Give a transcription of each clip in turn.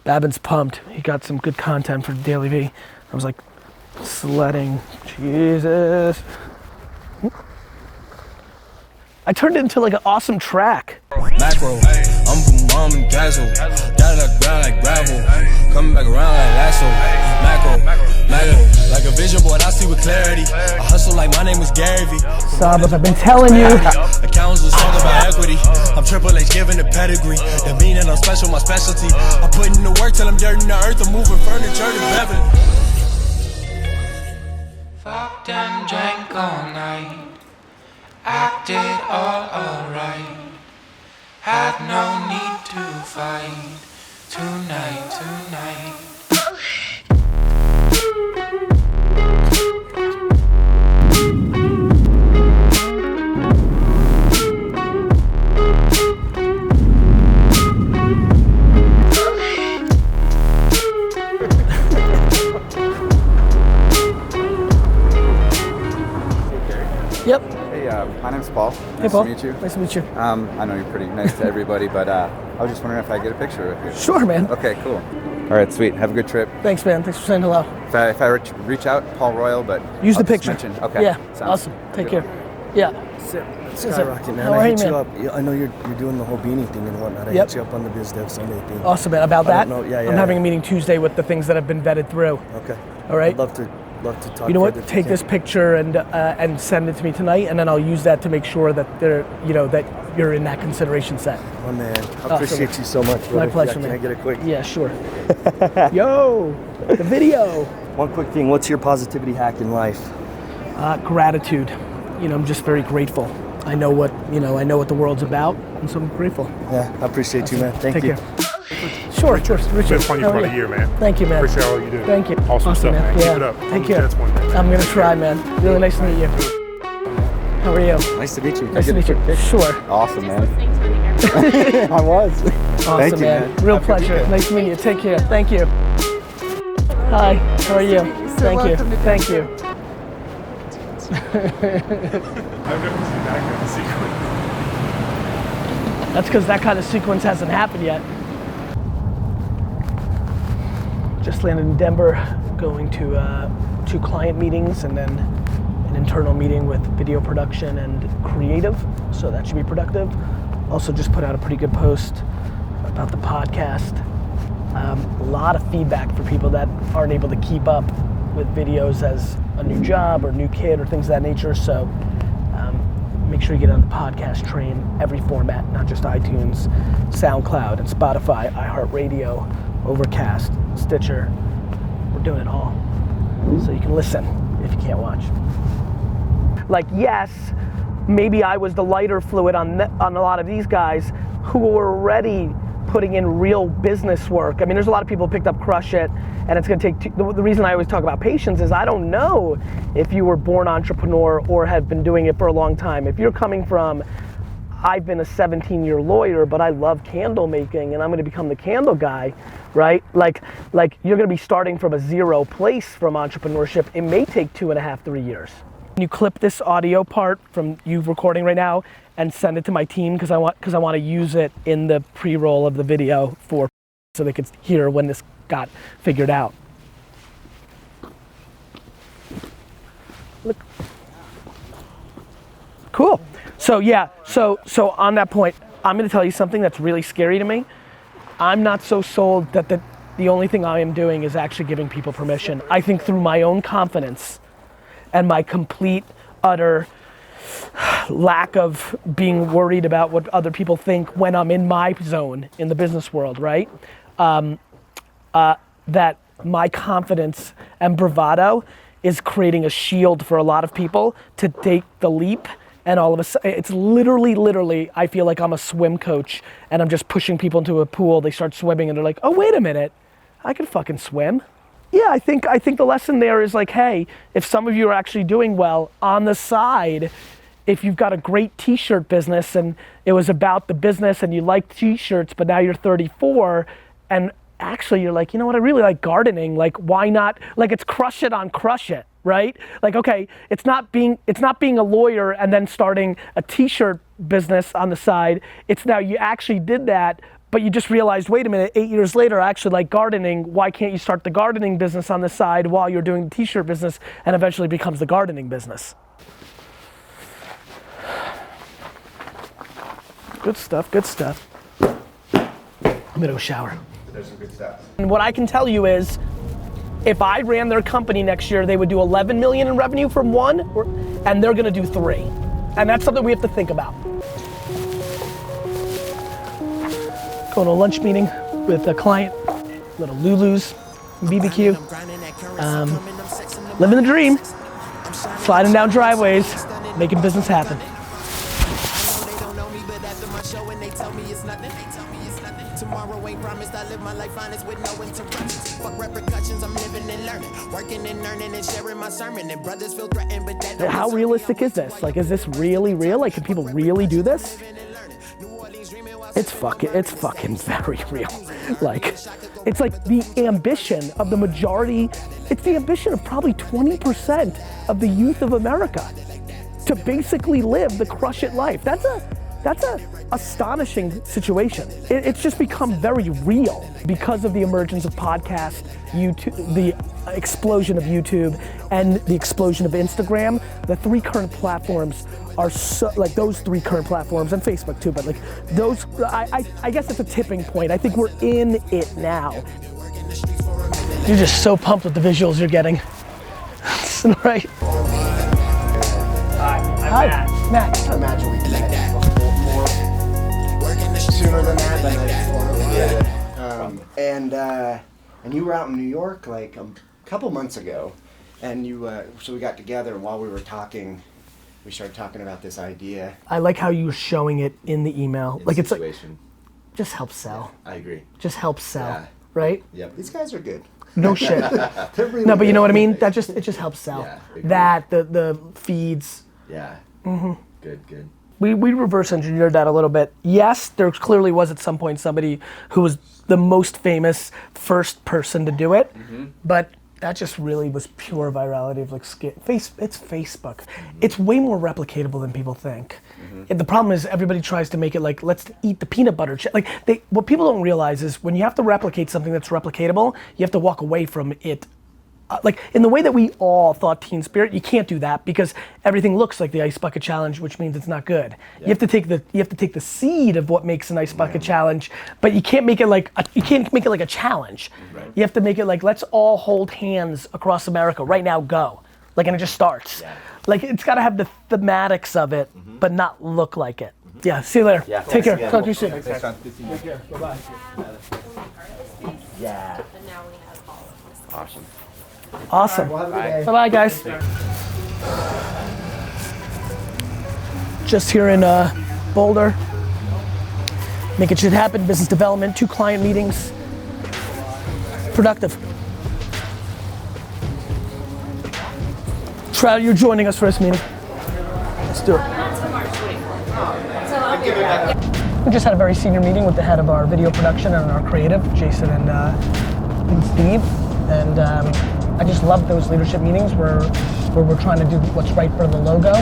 Babin's pumped. He got some good content for DailyVee. I was like, sledding, Jesus. I turned it into like an awesome track. Macro, I'm from mom and dazzle. Got it ground like gravel. Coming back around like lasso. Macro, like a vision board, I see with clarity. I hustle like my name is Garyvee. Sabas, I've been telling you. Accountants was talking about equity. I'm Triple H giving the pedigree. That mean that I'm special, my specialty. I put in the work till I'm dirt in the earth. I'm moving furniture to Beverly. Fucked and drank all night. Acted all alright. Had no need to fight. Tonight. Yep. Hey, my name's Paul. Hey, Paul. Nice to meet you. Nice to meet you. I know you're pretty nice to everybody, but I was just wondering if I could get a picture with you. Sure, man. Okay, cool. All right, sweet. Have a good trip. Thanks, man. Thanks for saying hello. If I reach out, Paul Royal, but Use I'll the just picture. mention. Okay. Yeah. Sounds Awesome. Take good. care. Yeah. Skyrocket, man. How are I you, hit you man? up. Yeah, I know you're doing the whole beanie thing and whatnot. I Yep. hit you up on the Biz Dev Sunday thing. Awesome, man. About I that, don't know. Yeah, I'm yeah. having a meeting Tuesday with the things that have been vetted through. Okay. All right. I'd love to talk. You know what? further if Take can. this picture and send it to me tonight, and then I'll use that to make sure that that you're in that consideration set. Oh man, I appreciate you so much. Brother. My pleasure, yeah, man. Can I get a quick? Yeah, sure. Yo, the video. One quick thing. What's your positivity hack in life? Gratitude. I'm just very grateful. I know what the world's about, and so I'm grateful. Yeah, I appreciate you, man. Thank Take you. care. Sure. Richard. Been fun you How for are about a year, man. Thank you, man. Appreciate all you do. Thank you. Awesome stuff, man. Yeah. Keep it up. Take care. That's one thing. I'm gonna try, man. Really nice to meet you. How are you? Nice to meet you. Nice to meet you. Sure. Awesome, man. I was. Awesome, Thank you, man. man. Real Have a good pleasure. weekend. Nice to meet you. Take care. Thank you. Hi. How are you? Thank you. Thank you. I've never seen that kind of sequence. That's because that kind of sequence hasn't happened yet. Just landed in Denver, going to 2 client meetings and then an internal meeting with video production and creative, so that should be productive. Also just put out a pretty good post about the podcast. A lot of feedback for people that aren't able to keep up with videos as a new job or new kid or things of that nature, so make sure you get on the podcast train, every format, not just iTunes, SoundCloud, and Spotify, iHeartRadio, Overcast, Stitcher. We're doing it all. So you can listen if you can't watch. Like, yes, maybe I was the lighter fluid on a lot of these guys who were already putting in real business work. I mean, there's a lot of people who picked up Crush It, and it's gonna take, the reason I always talk about patience is I don't know if you were born entrepreneur or have been doing it for a long time. If you're coming from, I've been a 17-year lawyer, but I love candle making and I'm gonna become the candle guy, right? Like you're gonna be starting from a zero place from entrepreneurship. It may take 2.5, 3 years. You clip this audio part from you recording right now and send it to my team because I want to use it in the pre-roll of the video so they could hear when this got figured out. Look. Cool. So yeah, so on that point, I'm gonna tell you something that's really scary to me. I'm not so sold that the only thing I am doing is actually giving people permission. I think through my own confidence and my complete, utter lack of being worried about what other people think when I'm in my zone in the business world, right? That my confidence and bravado is creating a shield for a lot of people to take the leap, and all of a sudden, it's literally, I feel like I'm a swim coach and I'm just pushing people into a pool, they start swimming and they're like, oh, wait a minute, I can fucking swim. Yeah, I think the lesson there is like, hey, if some of you are actually doing well on the side, if you've got a great t-shirt business and it was about the business and you like t-shirts, but now you're 34 and actually you're like, you know what, I really like gardening, like why not, like it's crush it on crush it, right? Like, okay, it's not being a lawyer and then starting a t-shirt business on the side. It's now you actually did that, but you just realized, wait a minute, 8 years later, I actually like gardening. Why can't you start the gardening business on the side while you're doing the t-shirt business, and eventually becomes the gardening business? Good stuff, good stuff. I'm gonna go shower. There's some good stuff. And what I can tell you is, if I ran their company next year, they would do 11 million in revenue from one, and they're gonna do 3. And that's something we have to think about. Going to a lunch meeting with a client, little Lulu's, BBQ. Living the dream, sliding down driveways, making business happen. Tomorrow ain't promised. I live my life honest with no interruptions. Fuck repercussions. I'm living and learning, working and earning and sharing my sermon. And brothers feel threatened, but that don't. How realistic is this? Like, is this really real? Like, can people really do this? It's fucking very real. Like, it's like the ambition of the majority. It's the ambition of probably 20% of the youth of America to basically live the crush it life. That's a astonishing situation. It's just become very real because of the emergence of podcasts, YouTube, the explosion of YouTube, and the explosion of Instagram. The 3 current platforms are so, like those 3 current platforms, and Facebook too, but like those, I guess it's a tipping point. I think we're in it now. You're just so pumped with the visuals you're getting. Right? Hi, Matt. Imagine we connected more sooner than that, but and you were out in New York like a couple months ago, and so we got together, and while we were talking, we started talking about this idea. I like how you were showing it in the email. Like it's like, Situation. just help sell. I agree. Just help sell, Yeah. right? Yep. These guys are good. No shit. They're really No, but you know good. what I mean? It just helps sell. Yeah, agreed. That, the feeds. Yeah. Good. We reverse engineered that a little bit. Yes, there clearly was at some point somebody who was the most famous first person to do it, but that just really was pure virality of like it's Facebook. It's way more replicatable than people think. And the problem is everybody tries to make it like, let's eat the peanut butter. What people don't realize is when you have to replicate something that's replicatable, you have to walk away from it. Like in the way that we all thought Teen Spirit, you can't do that because everything looks like the Ice Bucket Challenge, which means it's not good. Yeah. You have to take the seed of what makes an Ice Bucket Challenge, but you can't make it like a challenge. Right. You have to make it like, let's all hold hands across America right now, go. Like, and it just starts. Yeah. Like it's got to have the thematics of it, but not look like it. Yeah. See you later. Yeah. Take care. Talk to you soon. Thanks, Sean. Take care. Bye bye. Yeah. And now we have all of this. Awesome. Awesome. Well, have a good day. Bye-bye, guys. Just here in Boulder. Making shit happen, business development, 2 client meetings. Productive. Trout, you're joining us for this meeting. Let's do it. We just had a very senior meeting with the head of our video production and our creative, Jason and Steve. And I just love those leadership meetings where we're trying to do what's right for the logo.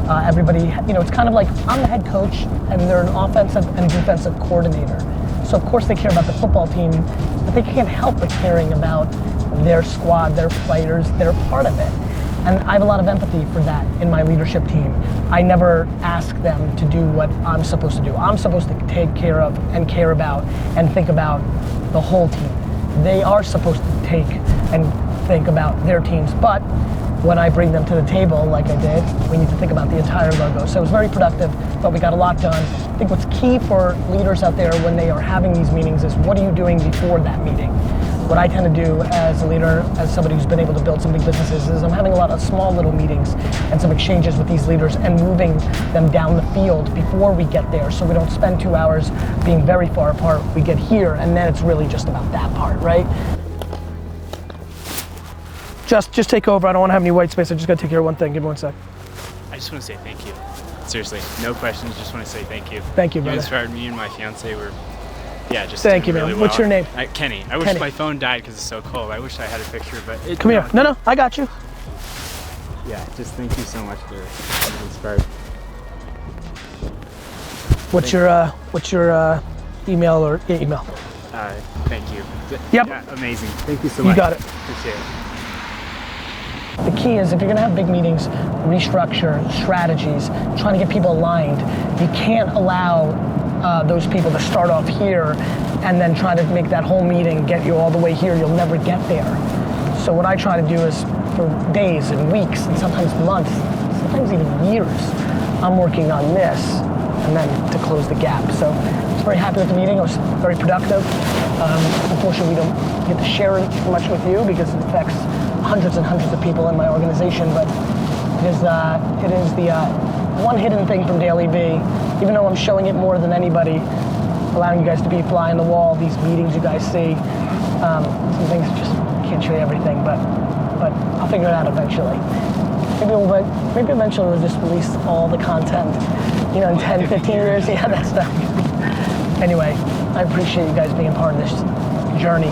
Everybody, it's kind of like I'm the head coach and they're an offensive and defensive coordinator. So of course they care about the football team, but they can't help but caring about their squad, their players, they're part of it. And I have a lot of empathy for that in my leadership team. I never ask them to do what I'm supposed to do. I'm supposed to take care of and care about and think about the whole team. They are supposed to take and think about their teams, but when I bring them to the table, like I did, we need to think about the entire logo. So it was very productive, but we got a lot done. I think what's key for leaders out there when they are having these meetings is what are you doing before that meeting? What I tend to do as a leader, as somebody who's been able to build some big businesses, is I'm having a lot of small little meetings and some exchanges with these leaders and moving them down the field before we get there. So we don't spend 2 hours being very far apart. We get here and then it's really just about that part, right? Just take over. I don't want to have any white space. I just got to take care of one thing. Give me 1 sec. I just want to say thank you. Seriously, no questions. Just want to say thank you. Thank you, You brother. inspired me and my fiance. We're, just Thank doing you, man. really What's well. your name? Kenny. I wish Kenny. my phone died because it's so cold. I wish I had a picture, but Come here. No, I got you. Yeah, just thank you so much for being inspired. What's your email or email. Thank you. Yep. Yeah, amazing. Thank you so You much. got it. Appreciate it. The key is if you're gonna have big meetings, restructure, strategies, trying to get people aligned, you can't allow those people to start off here and then try to make that whole meeting get you all the way here. You'll never get there. So what I try to do is for days and weeks and sometimes months, sometimes even years, I'm working on this and then to close the gap. So I was very happy with the meeting. It was very productive. Unfortunately, we don't get to share it much with you because it affects hundreds and hundreds of people in my organization, but it is the one hidden thing from DailyVee. Even though I'm showing it more than anybody, allowing you guys to be a fly on the wall, these meetings you guys see, some things just can't show you everything, but I'll figure it out eventually. Maybe eventually we'll just release all the content, in 10, 15 years. Yeah, that's not good. Anyway, I appreciate you guys being part of this journey.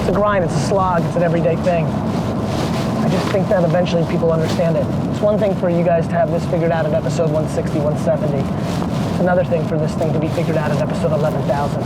It's a grind, it's a slog, it's an everyday thing. I just think that eventually people understand it. It's one thing for you guys to have this figured out at episode 160, 170. It's another thing for this thing to be figured out at episode 11,000.